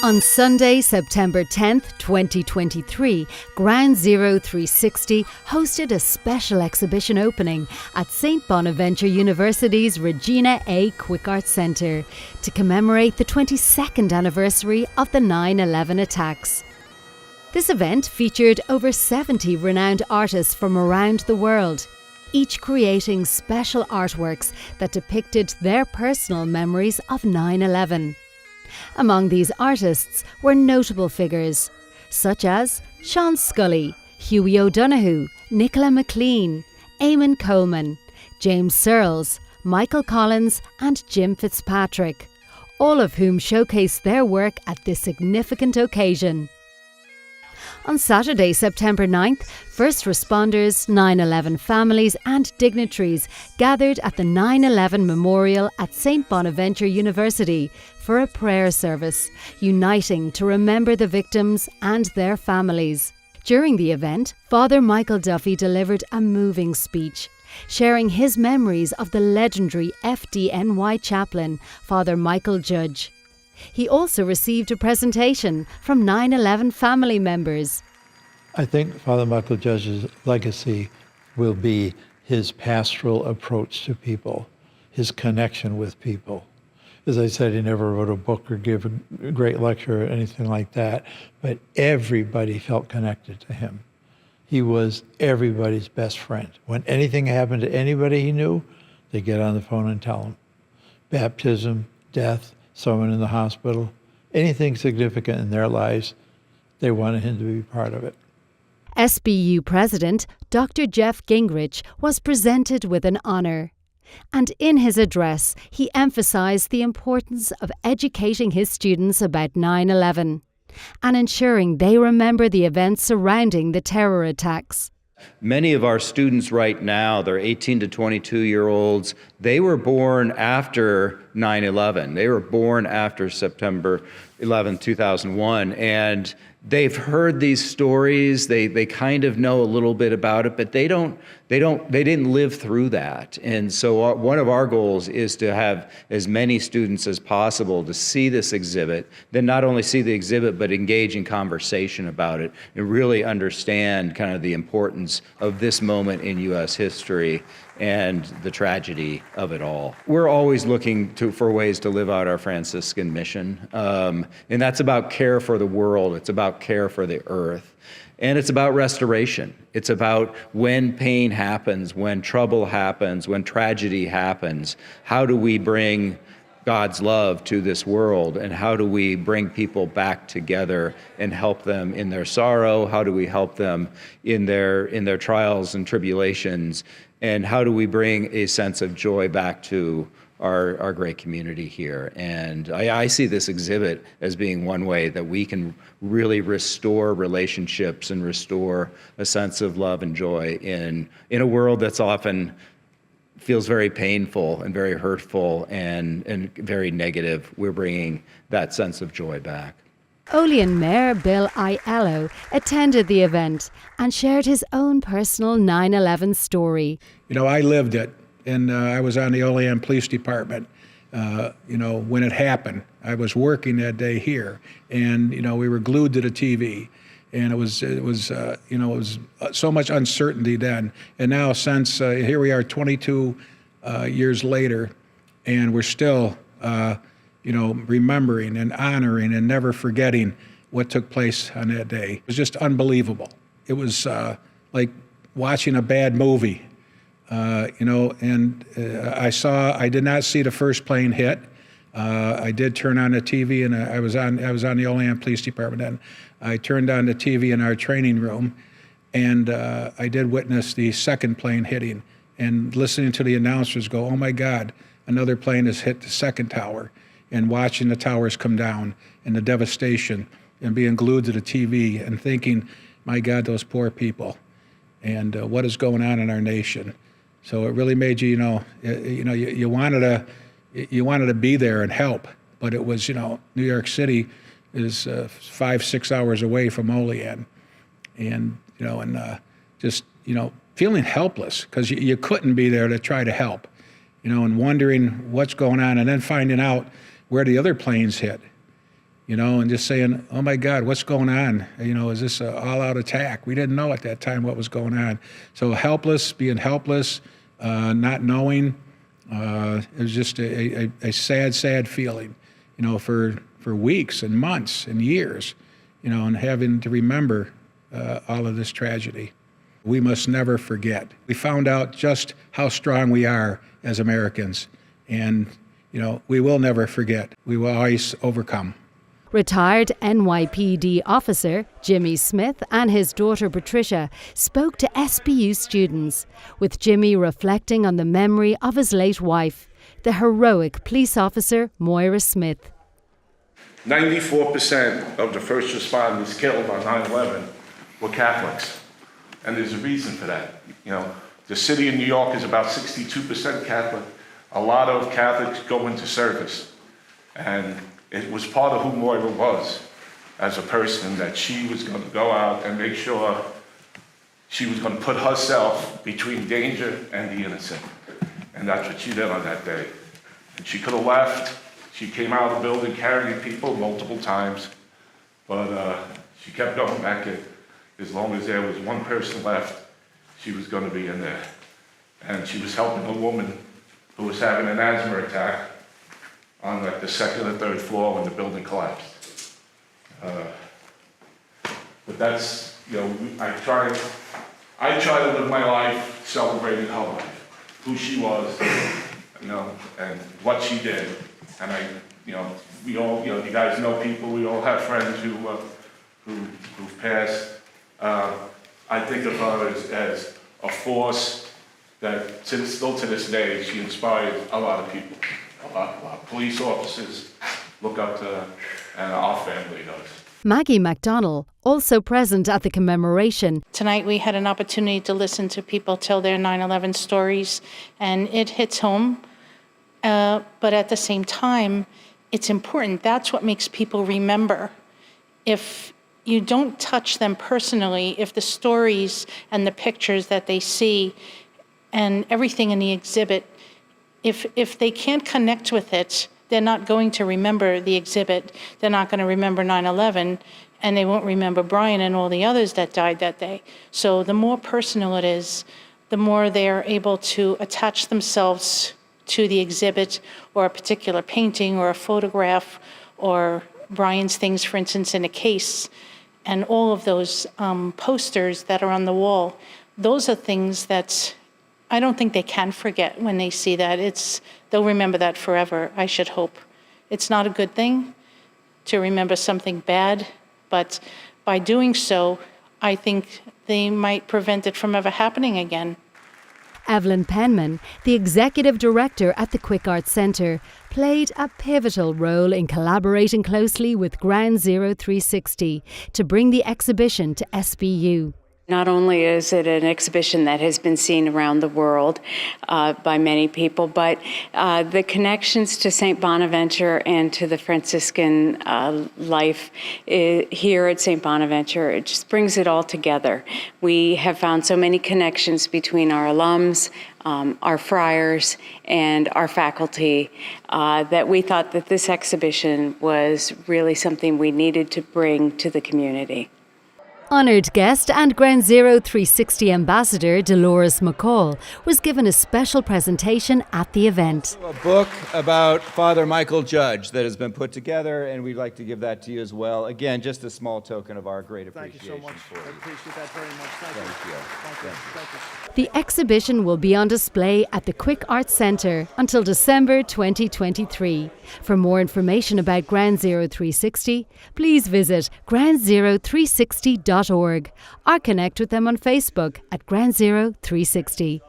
On Sunday, September 10th, 2023, Groundzero360 hosted a special exhibition opening at St Bonaventure University's Regina A Quick Arts Centre to commemorate the 22nd anniversary of the 9/11 attacks. This event featured over 70 renowned artists from around the world, each creating special artworks that depicted their personal memories of 9/11. Among these artists were notable figures such as Sean Scully, Hughie O'Donoghue, Nicola McLean, Eamon Coleman, James Searles, Michael Collins and Jim Fitzpatrick, all of whom showcased their work at this significant occasion. On Saturday, September 9th, first responders, 9/11 families and dignitaries gathered at the 9/11 Memorial at St Bonaventure University for a prayer service, uniting to remember the victims and their families. During the event, Father Michael Duffy delivered a moving speech, sharing his memories of the legendary FDNY chaplain, Father Michael Judge. He also received a presentation from 9/11 family members. I think Father Michael Judge's legacy will be his pastoral approach to people, his connection with people. As I said, he never wrote a book or gave a great lecture or anything like that, but everybody felt connected to him. He was everybody's best friend. When anything happened to anybody he knew, they'd get on the phone and tell him. Baptism, death, someone in the hospital, anything significant in their lives, they wanted him to be part of it. SBU President Dr. Gingrich was presented with an honour. And in his address, he emphasised the importance of educating his students about 9/11 and ensuring they remember the events surrounding the terror attacks. Many of our students right now, they're 18 to 22-year-olds, they were born after 9/11. They were born after September 11, 2001, and they've heard these stories. They kind of know a little bit about it, but they didn't live through that. And so one of our goals is to have as many students as possible to see this exhibit, then not only see the exhibit, but engage in conversation about it and really understand kind of the importance of this moment in U.S. history and the tragedy of it all. We're always looking for ways to live out our Franciscan mission, and that's about care for the world. It's about care for the earth, and it's about restoration. It's about when pain happens, when trouble happens, when tragedy happens, how do we bring God's love to this world, and how do we bring people back together and help them in their sorrow? How do we help them in their trials and tribulations? And how do we bring a sense of joy back to our great community here? And I see this exhibit as being one way that we can really restore relationships and restore a sense of love and joy in a world that's often feels very painful and very hurtful and very negative. We're bringing that sense of joy back. Olean Mayor Bill Aiello attended the event and shared his own personal 9/11 story. You know, I lived it, and I was on the Olean Police Department. When it happened, I was working that day here, and we were glued to the TV, and it was so much uncertainty then. And now, since here we are, 22 years later, and we're still remembering and honoring and never forgetting what took place on that day. It was just unbelievable. It was like watching a bad movie, I did not see the first plane hit. I did turn on the TV, and I was on the Olean Police Department, and I turned on the TV in our training room, and I did witness the second plane hitting, and listening to the announcers go, "Oh my God, another plane has hit the second tower," and watching the towers come down and the devastation, and being glued to the TV and thinking, "My God, those poor people, and what is going on in our nation." So it really made you, you wanted to be there and help, but it was, New York City is 5-6 hours away from Olean, and feeling helpless because you couldn't be there to try to help, and wondering what's going on, and then finding out where the other planes hit, and just saying, oh my God, what's going on? Is this an all-out attack? We didn't know at that time what was going on. So being helpless, not knowing, it was just a sad, sad feeling, for weeks and months and years, and having to remember all of this tragedy. We must never forget. We found out just how strong we are as Americans, and we will never forget. We will always overcome. Retired NYPD officer Jimmy Smith and his daughter Patricia spoke to SBU students, with Jimmy reflecting on the memory of his late wife, the heroic police officer Moira Smith. 94% of the first responders killed on 9/11 were Catholics. And there's a reason for that. The city of New York is about 62% Catholic. A lot of Catholics go into service. And it was part of who Moira was as a person, that she was going to go out and make sure she was going to put herself between danger and the innocent. And that's what she did on that day. And she could have left. She came out of the building carrying people multiple times. But she kept going back in. As long as there was one person left, she was going to be in there. And she was helping a woman who was having an asthma attack on like the second or third floor when the building collapsed. But that's, I try to live my life celebrating her life, who she was, and what she did. And we all, you guys know people, we all have friends who've passed. I think of her as a force that still to this day, she inspired a lot of people. A lot of police officers look up to her, and our family does. Maggie McDonnell, also present at the commemoration. Tonight we had an opportunity to listen to people tell their 9/11 stories, and it hits home. But at the same time, it's important. That's what makes people remember. If you don't touch them personally, if the stories and the pictures that they see and everything in the exhibit, if they can't connect with it, they're not going to remember the exhibit. They're not going to remember 9/11, and they won't remember Brian and all the others that died that day. So the more personal it is, the more they're able to attach themselves to the exhibit or a particular painting or a photograph or Brian's things, for instance, in a case, and all of those posters that are on the wall. Those are things that I don't think they can forget when they see that. They'll remember that forever, I should hope. It's not a good thing to remember something bad, but by doing so, I think they might prevent it from ever happening again. Evelyn Penman, the executive director at the Quick Arts Centre, played a pivotal role in collaborating closely with Groundzero360 to bring the exhibition to SBU. Not only is it an exhibition that has been seen around the world by many people, but the connections to St Bonaventure and to the Franciscan life here at St Bonaventure, it just brings it all together. We have found so many connections between our alums, our friars, and our faculty that we thought that this exhibition was really something we needed to bring to the community. Honoured guest and Groundzero360 ambassador Dolores McCall was given a special presentation at the event. A book about Father Michael Judge that has been put together, and we'd like to give that to you as well. Again, just a small token of our great appreciation. Thank you so much. For you. I appreciate that very much. Thank you. Thank you. The exhibition will be on display at the Quick Arts Centre until December 2023. For more information about Groundzero360, please visit groundzero360.org or connect with them on Facebook at Groundzero360.